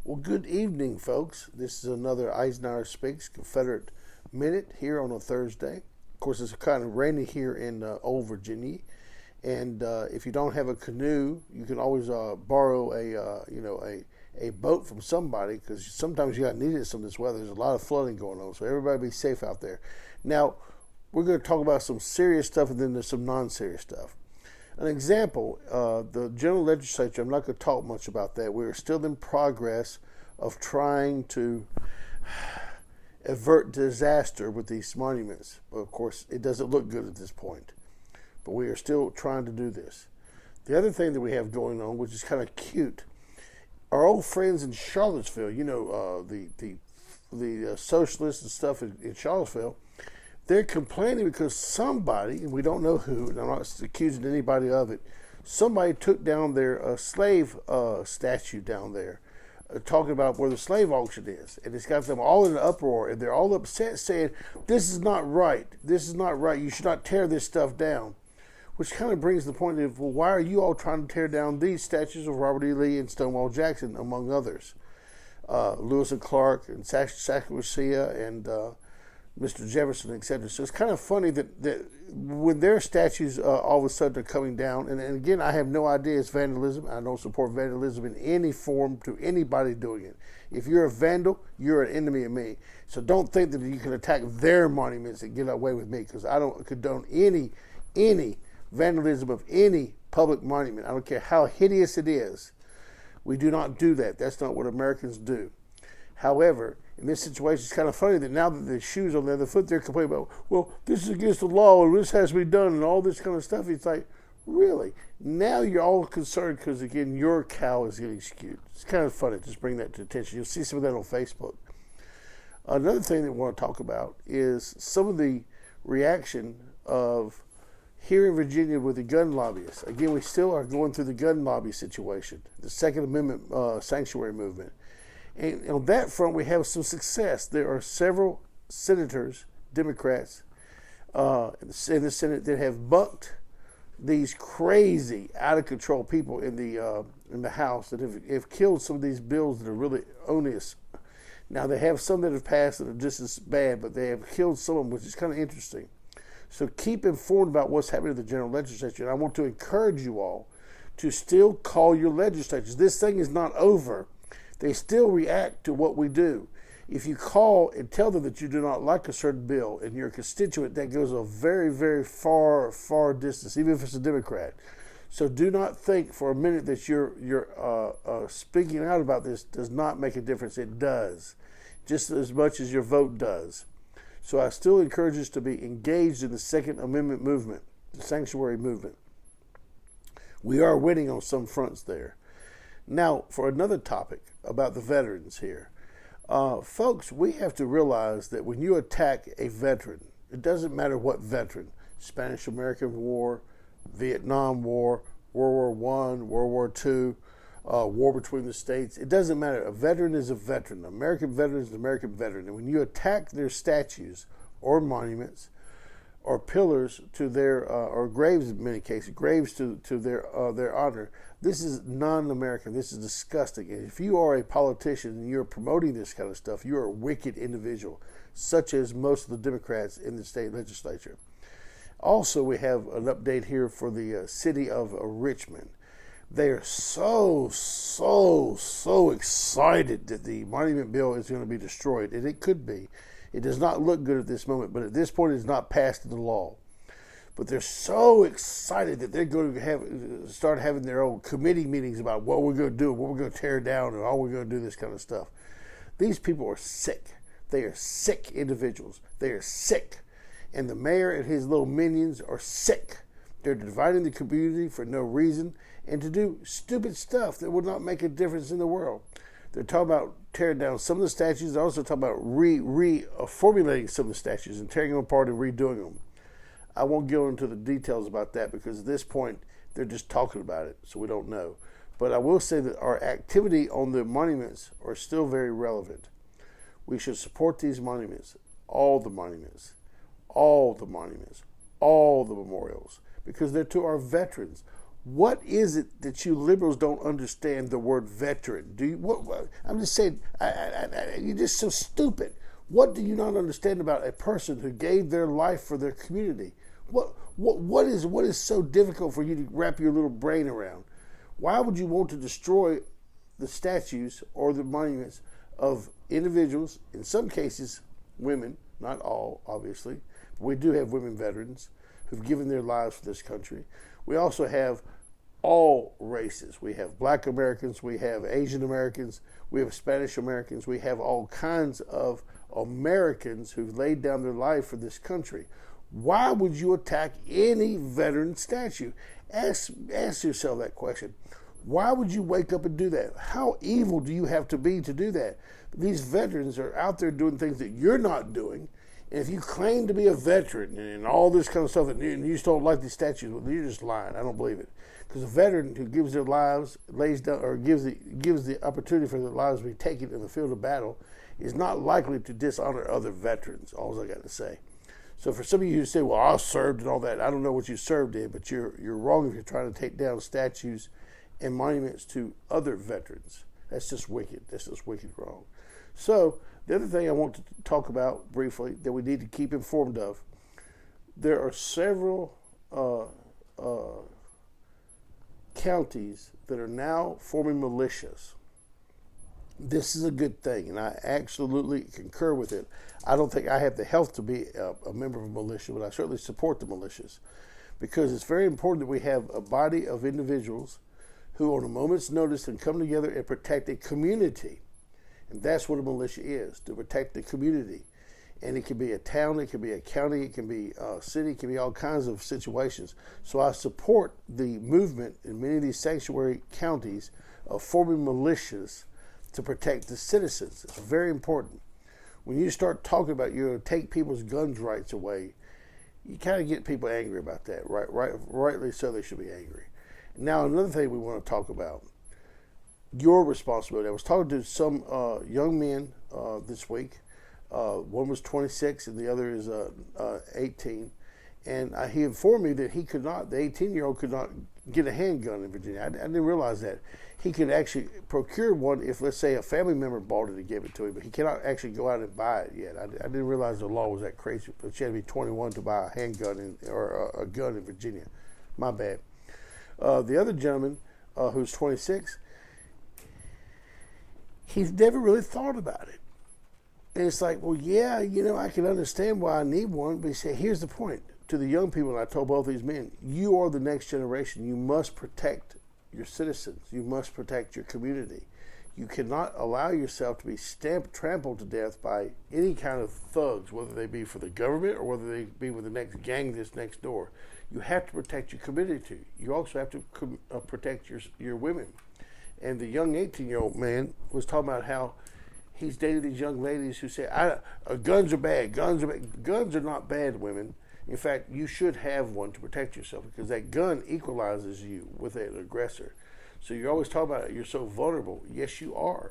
Well, good evening, folks. This is another Isenhour Speaks Confederate Minute here on a Thursday. Of course, it's kind of rainy here in Old Virginia, and if you don't have a canoe, you can always borrow a boat from somebody, because sometimes you got to need it some of this weather. There's a lot of flooding going on, so everybody be safe out there. Now, we're going to talk about some serious stuff, and then there's some non-serious stuff. An example, the general legislature, I'm not going to talk much about that. We're still in progress of trying to avert disaster with these monuments. But of course, it doesn't look good at this point. But we are still trying to do this. The other thing that we have going on, which is kind of cute, our old friends in Charlottesville, the socialists and stuff in Charlottesville, they're complaining because somebody, and we don't know who, and I'm not accusing anybody of it, somebody took down their slave statue down there, talking about where the slave auction is. And it's got them all in an uproar, and they're all upset saying, this is not right. This is not right. You should not tear this stuff down. Which kind of brings the point of, well, why are you all trying to tear down these statues of Robert E. Lee and Stonewall Jackson, among others? Lewis and Clark and Sacagawea and Mr. Jefferson, etc. So it's kind of funny that when their statues all of a sudden are coming down, and again, I have no idea it's vandalism. I don't support vandalism in any form to anybody doing it. If you're a vandal, you're an enemy of me. So don't think that you can attack their monuments and get away with me, because I don't condone any vandalism of any public monument. I don't care how hideous it is. We do not do that. That's not what Americans do. However, in this situation, it's kind of funny that now that the shoes on the other foot, they're complaining about, well, this is against the law, and this has to be done, and all this kind of stuff. It's like, really? Now you're all concerned because, again, your cow is getting skewed. It's kind of funny. Just bring that to attention. You'll see some of that on Facebook. Another thing that we want to talk about is some of the reaction of here in Virginia with the gun lobbyists. Again, we still are going through the gun lobby situation, the Second Amendment sanctuary movement. And on that front, we have some success. There are several senators, Democrats, in the Senate that have bucked these crazy, out-of-control people in the House that have killed some of these bills that are really onerous. Now, they have some that have passed that are just as bad, but they have killed some of them, which is kind of interesting. So keep informed about what's happening in the general legislature. And I want to encourage you all to still call your legislatures. This thing is not over. They still react to what we do. If you call and tell them that you do not like a certain bill and you're a constituent, that goes a very, very far distance, even if it's a Democrat. So do not think for a minute that you're speaking out about this does not make a difference. It does, just as much as your vote does. So I still encourage us to be engaged in the Second Amendment movement, the sanctuary movement. We are winning on some fronts there. Now, for another topic about the veterans here. Folks, we have to realize that when you attack a veteran, it doesn't matter what veteran, Spanish-American War, Vietnam War, World War I, World War II, war between the states, it doesn't matter. A veteran is a veteran. An American veteran is an American veteran. And when you attack their statues or monuments or pillars to their, or graves in many cases, graves to their honor, this is non-American. This is disgusting. And if you are a politician and you're promoting this kind of stuff, you're a wicked individual, such as most of the Democrats in the state legislature. Also, we have an update here for the city of Richmond. They are so excited that the monument bill is going to be destroyed, and it could be. It does not look good at this moment, but at this point, it's not passed into law. But they're so excited that they're going to start having their own committee meetings about what we're going to do, what we're going to tear down, and all we're going to do, this kind of stuff. These people are sick. They are sick individuals. They are sick. And the mayor and his little minions are sick. They're dividing the community for no reason and to do stupid stuff that will not make a difference in the world. They're talking about tearing down some of the statues. They're also talking about reformulating some of the statues and tearing them apart and redoing them. I won't go into the details about that because at this point, they're just talking about it, so we don't know. But I will say that our activity on the monuments are still very relevant. We should support these monuments, all the monuments, all the monuments, all the memorials, because they're to our veterans. What is it that you liberals don't understand the word veteran? Do you? What I'm just saying, you're just so stupid. What do you not understand about a person who gave their life for their community? What is so difficult for you to wrap your little brain around? Why would you want to destroy the statues or the monuments of individuals, in some cases women, not all, obviously. We do have women veterans who've given their lives for this country. We also have all races. We have Black Americans, we have Asian Americans, we have Spanish Americans, we have all kinds of Americans who've laid down their life for this country. Why would you attack any veteran statue? Ask yourself that question. Why would you wake up and do that? How evil do you have to be to do that? These veterans are out there doing things that you're not doing. And if you claim to be a veteran and all this kind of stuff, and you just don't like these statues, well, you're just lying. I don't believe it. Because a veteran who gives their lives, lays down, or gives the opportunity for their lives to be taken in the field of battle, is not likely to dishonor other veterans. All I got to say. So for some of you who say, "Well, I served and all that," I don't know what you served in, but you're wrong if you're trying to take down statues and monuments to other veterans. That's just wicked. That's just wicked wrong. So the other thing I want to talk about briefly that we need to keep informed of, there are several counties that are now forming militias. This is a good thing, and I absolutely concur with it. I don't think I have the health to be a member of a militia, but I certainly support the militias because it's very important that we have a body of individuals who on a moment's notice can come together and protect a community. And that's what a militia is, to protect the community. And it can be a town, it can be a county, it can be a city, it can be all kinds of situations. So I support the movement in many of these sanctuary counties of forming militias to protect the citizens. It's very important. When you start talking about you're going to take people's guns rights away, you kind of get people angry about that. Rightly so, they should be angry. Now, another thing we want to talk about, your responsibility. I was talking to some young men this week. One was 26 and the other is 18. And he informed me that he could not, the 18-year-old could not get a handgun in Virginia. I didn't realize that. He could actually procure one if, let's say, a family member bought it and gave it to him, but he cannot actually go out and buy it yet. I didn't realize the law was that crazy, but you had to be 21 to buy a handgun or a gun in Virginia. My bad. The other gentleman, who's 26, he's never really thought about it. And it's like, well, yeah, I can understand why I need one, but he said, here's the point. To the young people, and I told both these men, you are the next generation. You must protect your citizens. You must protect your community. You cannot allow yourself to be trampled to death by any kind of thugs, whether they be for the government or whether they be with the next gang that's next door. You have to protect your community. You also have to protect your women. And the young 18-year-old man was talking about how he's dated these young ladies who say, guns are bad. Guns are bad. Guns are not bad, women. In fact, you should have one to protect yourself because that gun equalizes you with an aggressor. So you're always talking about it. You're so vulnerable. Yes, you are.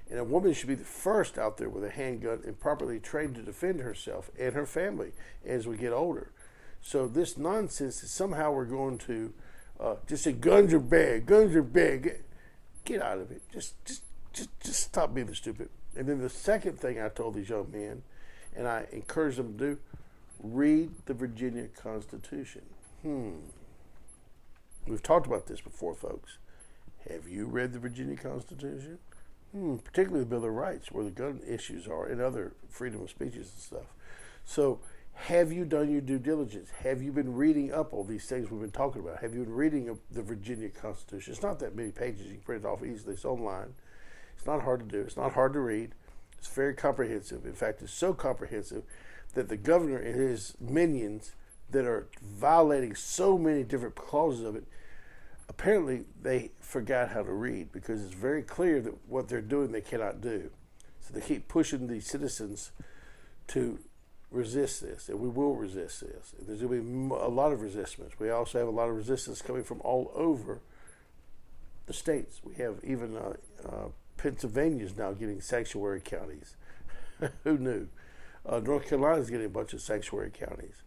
And a woman should be the first out there with a handgun and properly trained to defend herself and her family as we get older. So this nonsense is somehow we're going to just say guns are bad. Guns are bad. Get out of it. Just stop being stupid. And then the second thing I told these young men, and I encourage them to do, read the Virginia Constitution. We've talked about this before, folks. Have you read the Virginia Constitution? Particularly the Bill of Rights, where the gun issues are, and other freedom of speeches and stuff. So, have you done your due diligence? Have you been reading up all these things we've been talking about? Have you been reading the Virginia Constitution? It's not that many pages. You can print it off easily. It's online. It's not hard to do. It's not hard to read. It's very comprehensive. In fact, it's so comprehensive that the governor and his minions that are violating so many different clauses of it, apparently they forgot how to read because it's very clear that what they're doing they cannot do. So they keep pushing the citizens to resist this, and we will resist this. There's going to be a lot of resistance. We also have a lot of resistance coming from all over the states. We have even Pennsylvania's now getting sanctuary counties. Who knew? North Carolina's getting a bunch of sanctuary counties.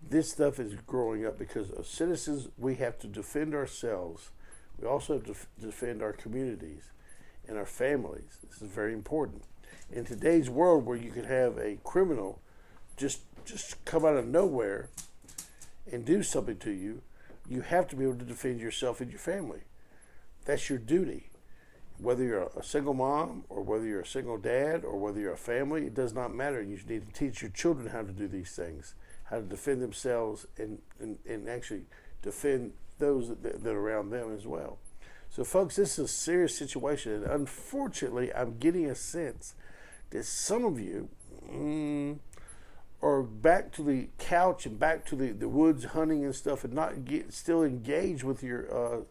This stuff is growing up because as citizens, we have to defend ourselves. We also have to defend our communities and our families. This is very important. In today's world, where you could have a criminal just come out of nowhere and do something to you, you have to be able to defend yourself and your family. That's your duty. Whether you're a single mom or whether you're a single dad or whether you're a family, it does not matter. You need to teach your children how to do these things, how to defend themselves and actually defend those that are around them as well. So, folks, this is a serious situation, and unfortunately, I'm getting a sense that some of you are back to the couch and back to the woods hunting and stuff, and not still engaged with your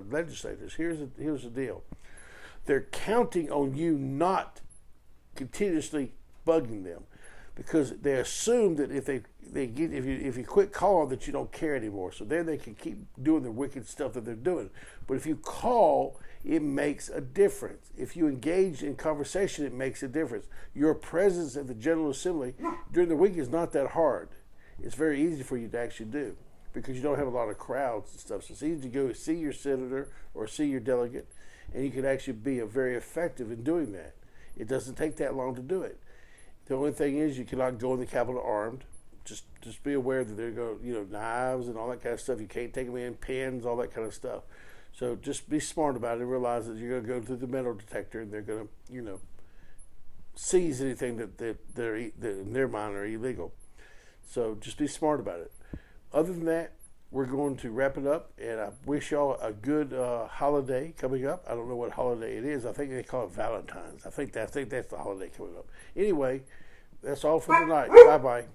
legislators. Here's the deal: they're counting on you not continuously bugging them, because they assume that if you quit calling, that you don't care anymore. So then they can keep doing the wicked stuff that they're doing. But if you call, it makes a difference. If you engage in conversation, it makes a difference. Your presence at the General Assembly during the week is not that hard. It's very easy for you to actually do because you don't have a lot of crowds and stuff. So it's easy to go see your senator or see your delegate, and you can actually be very effective in doing that. It doesn't take that long to do it. The only thing is you cannot go in the Capitol armed. Just be aware that they're going, knives and all that kind of stuff. You can't take them in, pens, all that kind of stuff. So just be smart about it and realize that you're going to go through the metal detector and they're going to, seize anything that in their mind are illegal. So just be smart about it. Other than that, we're going to wrap it up, and I wish y'all a good holiday coming up. I don't know what holiday it is. I think they call it Valentine's. I think that's the holiday coming up. Anyway, that's all for tonight. Bye-bye.